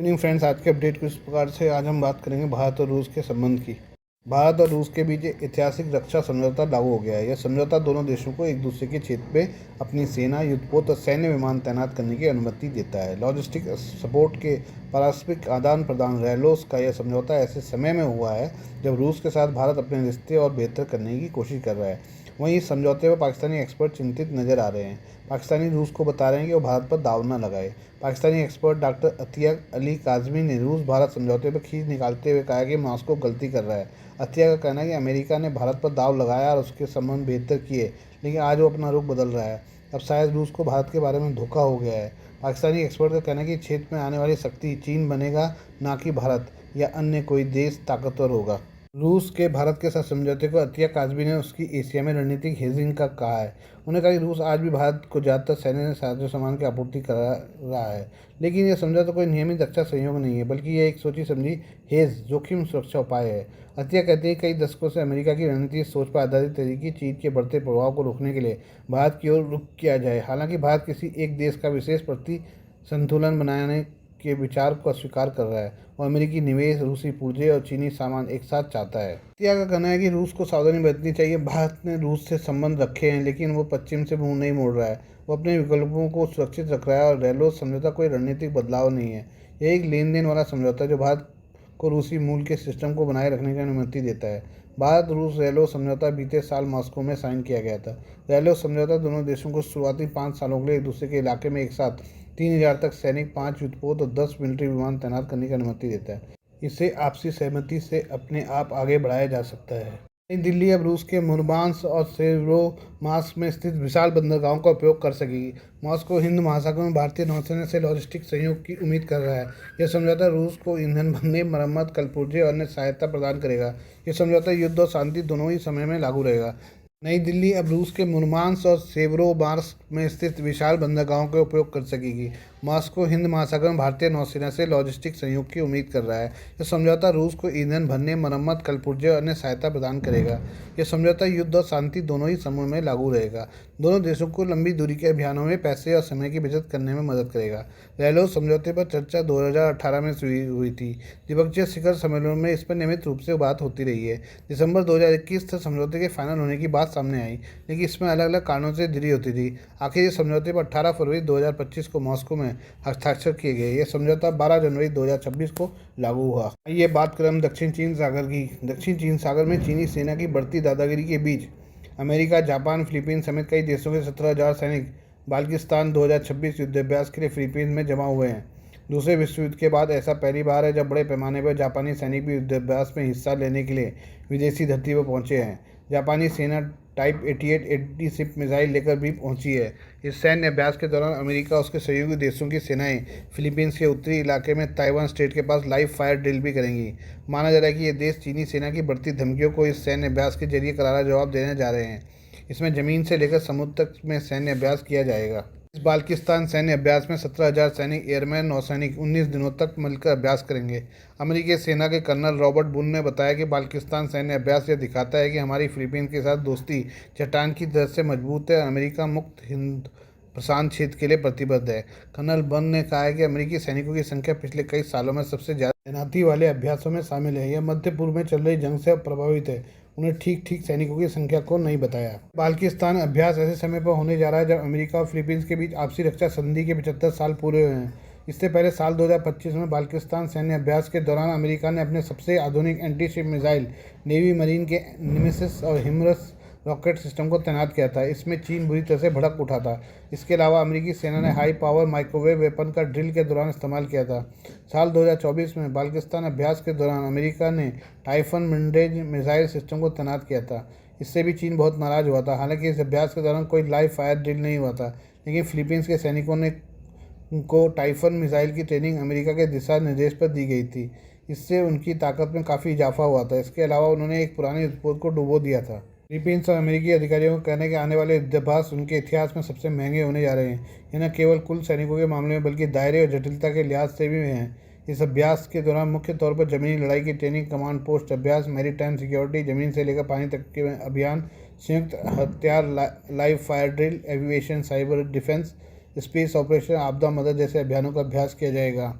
Evening friends, आज के update कुछ प्रकार से आज हम बात करेंगे भारत और रूस के संबंध की। भारत और रूस के बीच एक ऐतिहासिक रक्षा समझौता लागू हो गया है। यह समझौता दोनों देशों को एक दूसरे के क्षेत्र में अपनी सेना, युद्धपोत और सैन्य विमान तैनात करने की अनुमति देता है। लॉजिस्टिक सपोर्ट के पारस्परिक आदान प्रदान रैलोस का यह समझौता ऐसे समय में हुआ है जब रूस के साथ भारत अपने रिश्ते और बेहतर करने की कोशिश कर रहा है। वहीं इस समझौते पर पाकिस्तानी एक्सपर्ट चिंतित नजर आ रहे हैं। पाकिस्तानी रूस को बता रहे हैं कि वो भारत पर दाव न लगाए। पाकिस्तानी एक्सपर्ट डॉक्टर अतिया अली काजमी ने रूस भारत समझौते पर खींच निकालते हुए कहा कि मॉस्को गलती कर रहा है। अतिया का कहना है कि अमेरिका ने भारत पर दाव लगाया और उसके संबंध बेहतर किए, लेकिन आज वो अपना रुख बदल रहा है। अब शायद रूस को भारत के बारे में धोखा हो गया है। पाकिस्तानी एक्सपर्ट का कहना है कि क्षेत्र में आने वाली शक्ति चीन बनेगा, ना कि भारत या अन्य कोई देश ताकतवर होगा। रूस के भारत के साथ समझौते को अतिया काजमी ने उसकी एशिया में रणनीतिक हेजिंग का कहा है। उन्होंने कहा कि रूस आज भी भारत को ज़्यादातर सैन्य साजो सामान की आपूर्ति कर रहा है, लेकिन यह समझौता कोई नियमित रक्षा सहयोग नहीं है, बल्कि यह एक सोची समझी हेज जोखिम सुरक्षा उपाय है। अतिया कहते हैं कई दशकों से अमेरिका की रणनीतिक सोच पर आधारित तरीके चीन के बढ़ते प्रभाव को रोकने के लिए भारत की ओर रुख किया जाए। हालांकि भारत किसी एक देश का विशेष प्रति संतुलन बनाने के विचार को अस्वीकार कर रहा है और अमेरिकी निवेश, रूसी पूंजी और चीनी सामान एक साथ चाहता है। अतिया का कहना है कि रूस को सावधानी बरतनी चाहिए। भारत ने रूस से संबंध रखे हैं, लेकिन वो पश्चिम से मुंह नहीं मोड़ रहा है। वो अपने विकल्पों को सुरक्षित रख रहा है और रेलोस समझौता कोई रणनीतिक बदलाव नहीं है। यह एक लेन देन वाला समझौता है जो भारत को रूसी मूल के सिस्टम को बनाए रखने की अनुमति देता है। भारत रूस रेलो समझौता बीते साल मॉस्को में साइन किया गया था। रेलो समझौता दोनों देशों को शुरुआती 5 सालों के लिए एक दूसरे के इलाके में एक साथ 3000 तक सैनिक, 5 युद्धपोत और 10 मिलिट्री विमान तैनात करने की अनुमति देता है। इसे आपसी सहमति से अपने आप आगे बढ़ाया जा सकता है। नई दिल्ली अब रूस के मुर्मांस्क और सेवरोमार्स्क में स्थित विशाल बंदरगाहों का उपयोग कर सकेगी। मॉस्को हिंद महासागर में भारतीय नौसेना से लॉजिस्टिक सहयोग की उम्मीद कर रहा है। यह समझौता रूस को ईंधन भरने, मरम्मत, कलपुर्जे और अन्य सहायता प्रदान करेगा। यह समझौता युद्ध और शांति दोनों ही समय में लागू रहेगा। नई दिल्ली अब रूस के मुर्मांस्क और सेवरोमार्स्क में स्थित विशाल बंदरगाहों का उपयोग कर सकेगी। मॉस्को हिंद महासागर में भारतीय नौसेना से लॉजिस्टिक सहयोग की उम्मीद कर रहा है। यह समझौता रूस को ईंधन भरने, मरम्मत, कलपुर्जे और अन्य सहायता प्रदान करेगा। यह समझौता युद्ध और शांति दोनों ही समय में लागू रहेगा। दोनों देशों को लंबी दूरी के अभियानों में पैसे और समय की बचत करने में मदद करेगा। रेलो समझौते पर चर्चा 2018 में हुई थी। द्विपक्षीय शिखर सम्मेलनों में इस पर नियमित रूप से बात होती रही है। दिसंबर 2021 तक समझौते के फाइनल होने की बात सामने आई, लेकिन इसमें अलग अलग कारणों से देरी होती थी। आखिर इस समझौते पर 18 फरवरी 2025 को मॉस्को में हस्ताक्षर किए गए। यह समझौता 12 जनवरी 2026 को लागू हुआ। ये बात करें हम दक्षिण चीन सागर की। दक्षिण चीन सागर में चीनी सेना की बढ़ती दादागिरी के बीच अमेरिका, जापान, फिलीपींस समेत कई देशों के 17,000 सैनिक बाल्किस्तान 2026 युद्धाभ्यास के लिए फिलीपींस में जमा हुए हैं। दूसरे विश्व युद्ध के बाद ऐसा पहली बार है जब बड़े पैमाने पर जापानी सैनिक भी युद्धाभ्यास में हिस्सा लेने के लिए विदेशी धरती पर पहुंचे हैं। जापानी सेना टाइप 88 एंटी-शिप मिसाइल लेकर भी पहुंची है। इस सैन्य अभ्यास के दौरान अमेरिका और उसके सहयोगी देशों की सेनाएं फिलीपींस के उत्तरी इलाके में ताइवान स्ट्रेट के पास लाइव फायर ड्रिल भी करेंगी। माना जा रहा है कि ये देश चीनी सेना की बढ़ती धमकियों को इस सैन्य अभ्यास के जरिए करारा जवाब देने जा रहे हैं। इसमें जमीन से लेकर समुद्र तक में सैन्य अभ्यास किया जाएगा। इस बाल्किस्तान सैन्य अभ्यास में 17,000 सैनिक, एयरमैन, नौसैनिक 19 दिनों तक मिलकर अभ्यास करेंगे। अमेरिकी सेना के कर्नल रॉबर्ट बुन ने बताया कि बाल्किस्तान सैन्य अभ्यास यह दिखाता है कि हमारी फिलीपींस के साथ दोस्ती चट्टान की तरह से मजबूत है और अमेरिका मुक्त हिंद प्रशांत क्षेत्र के लिए प्रतिबद्ध है। कर्नल बन ने कहा है कि अमेरिकी सैनिकों की संख्या पिछले कई सालों में सबसे ज़्यादा तैनाती वाले अभ्यासों में शामिल है। यह मध्य पूर्व में चल रही जंग से प्रभावित है। उन्हें ठीक सैनिकों की संख्या को नहीं बताया। बाल्किस्तान अभ्यास ऐसे समय पर होने जा रहा है जब अमेरिका और फिलीपींस के बीच आपसी रक्षा संधि के 75 साल पूरे हुए हैं। इससे पहले साल 2025 में बाल्किस्तान सैन्य अभ्यास के दौरान अमेरिका ने अपने सबसे आधुनिक anti ship missile navy marine के नेमेसिस और हिमरस रॉकेट सिस्टम को तैनात किया था। इसमें चीन बुरी तरह से भड़क उठा था। इसके अलावा अमेरिकी सेना ने हाई पावर माइक्रोवेव वेपन का ड्रिल के दौरान इस्तेमाल किया था। साल 2024 में बाल्किस्तान अभ्यास के दौरान अमेरिका ने टाइफन मिडरेंज मिसाइल सिस्टम को तैनात किया था। इससे भी चीन बहुत नाराज हुआ था। हालांकि इस अभ्यास के दौरान कोई लाइव फायर ड्रिल नहीं हुआ था, लेकिन फिलीपींस के सैनिकों ने को टाइफन मिसाइल की ट्रेनिंग अमेरिका के दिशा निर्देश पर दी गई थी। इससे उनकी ताकत में काफ़ी इजाफा हुआ था। इसके अलावा उन्होंने एक पुराने युद्धपोत को डुबो दिया था। फिलीपींस और अमेरिकी अधिकारियों का कहना है कि आने वाले युद्धाभ्यास उनके इतिहास में सबसे महंगे होने जा रहे हैं। ये न केवल कुल सैनिकों के मामले में बल्कि दायरे और जटिलता के लिहाज से भी हैं। इस अभ्यास के दौरान मुख्य तौर पर जमीनी लड़ाई की ट्रेनिंग, कमांड पोस्ट अभ्यास, मैरीटाइम सिक्योरिटी, जमीन से लेकर पानी तक के अभियान, संयुक्त हथियार, live fire drill, aviation, cyber defence, space operation, आपदा मदद जैसे अभियानों का अभ्यास किया जाएगा।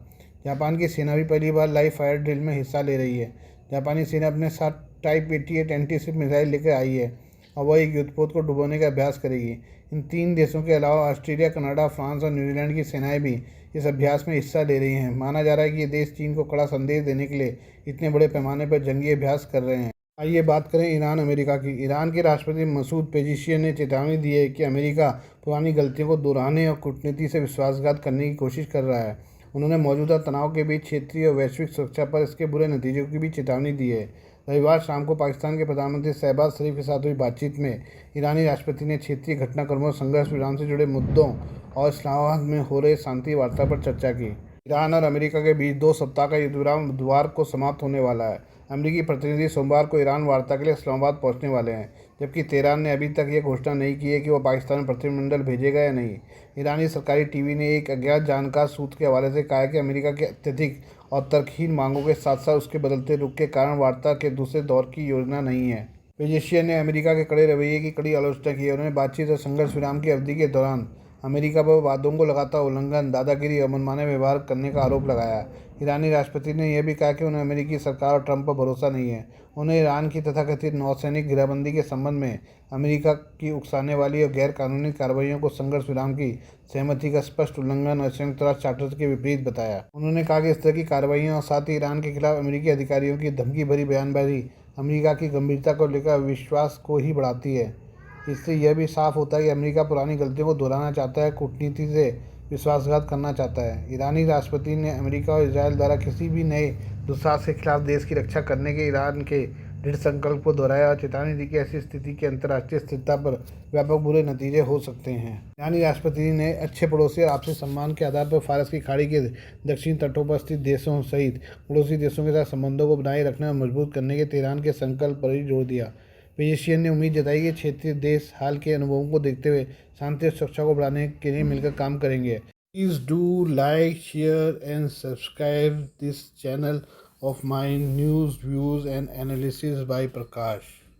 जापान की सेना भी पहली बार लाइव फायर ड्रिल में हिस्सा ले रही है। जापानी सेना अपने साथ टाइप 88 एंटीशिप मिसाइल लेकर आई है और वह एक युद्धपोत को डुबोने का अभ्यास करेगी। इन 3 देशों के अलावा ऑस्ट्रेलिया, कनाडा, फ्रांस और न्यूजीलैंड की सेनाएं भी इस अभ्यास में हिस्सा ले रही हैं। माना जा रहा है कि ये देश चीन को कड़ा संदेश देने के लिए इतने बड़े पैमाने पर जंगी अभ्यास कर रहे हैं। आइए बात करें ईरान अमेरिका की। ईरान के राष्ट्रपति मसूद पेजिशियन ने चेतावनी दी है कि अमेरिका पुरानी गलतियों को दोहराने और कूटनीति से विश्वासघात करने की कोशिश कर रहा है। उन्होंने मौजूदा तनाव के बीच क्षेत्रीय और वैश्विक सुरक्षा पर इसके बुरे नतीजों की भी चेतावनी दी है। रविवार शाम को पाकिस्तान के प्रधानमंत्री शहबाज शरीफ के साथ हुई बातचीत में ईरानी राष्ट्रपति ने क्षेत्रीय घटनाक्रमों, संघर्ष विराम से जुड़े मुद्दों और इस्लामाबाद में हो रहे शांति वार्ता पर चर्चा की। ईरान और अमेरिका के बीच 2 सप्ताह का युद्ध विराम बुधवार को समाप्त होने वाला है। अमेरिकी प्रतिनिधि सोमवार को ईरान वार्ता के लिए इस्लामाबाद पहुंचने वाले हैं, जबकि तेहरान ने अभी तक ये घोषणा नहीं की है कि वह पाकिस्तान में प्रतिनिधिमंडल भेजेगा या नहीं। ईरानी सरकारी टीवी ने एक अज्ञात जानकार सूत्र के हवाले से कहा है कि अमेरिका के अत्यधिक और तर्कहीन मांगों के साथ साथ उसके बदलते रुख के कारण वार्ता के दूसरे दौर की योजना नहीं है। पेजेशियन ने अमेरिका के कड़े रवैये की कड़ी आलोचना की है। उन्होंने बातचीत और संघर्ष विराम की अवधि के दौरान अमेरिका पर वादों को लगातार उल्लंघन, दादागिरी और मनमाने व्यवहार करने का आरोप लगाया। ईरानी राष्ट्रपति ने यह भी कहा कि उन्हें अमेरिकी सरकार और ट्रंप पर भरोसा नहीं है। उन्हें ईरान की तथाकथित नौसैनिक घेराबंदी के संबंध में अमेरिका की उकसाने वाली और गैर कानूनी कार्रवाइयों को संघर्ष विराम की सहमति का स्पष्ट उल्लंघन और संयुक्त राष्ट्र चार्टर के विपरीत बताया। उन्होंने कहा कि इस तरह की कार्रवाइयों और साथ ही ईरान के खिलाफ अमेरिकी अधिकारियों की धमकी भरी बयानबाजी अमेरिका की गंभीरता को लेकर विश्वास को ही बढ़ाती है। इससे यह भी साफ होता है कि अमेरिका पुरानी गलतियों को दोहराना चाहता है, कूटनीति से विश्वासघात करना चाहता है। ईरानी राष्ट्रपति ने अमेरिका और इजरायल द्वारा किसी भी नए दुस्साहस के खिलाफ देश की रक्षा करने के ईरान के दृढ़ संकल्प को दोहराया और चेतावनी दी कि ऐसी स्थिति की अंतर्राष्ट्रीय स्थिरता पर व्यापक बुरे नतीजे हो सकते हैं। ईरानी राष्ट्रपति ने अच्छे पड़ोसी और आपसी सम्मान के आधार पर फारस की खाड़ी के दक्षिण तटों पर स्थित देशों सहित पड़ोसी देशों के साथ संबंधों को बनाए रखने और मजबूत करने के तेहरान के संकल्प पर ही जोर दिया। पेजिशियन ने उम्मीद जताई कि क्षेत्रीय देश हाल के अनुभवों को देखते हुए शांति और सुरक्षा को बढ़ाने के लिए मिलकर काम करेंगे। Please do like, share and subscribe this channel of my news, views and analysis by Prakash.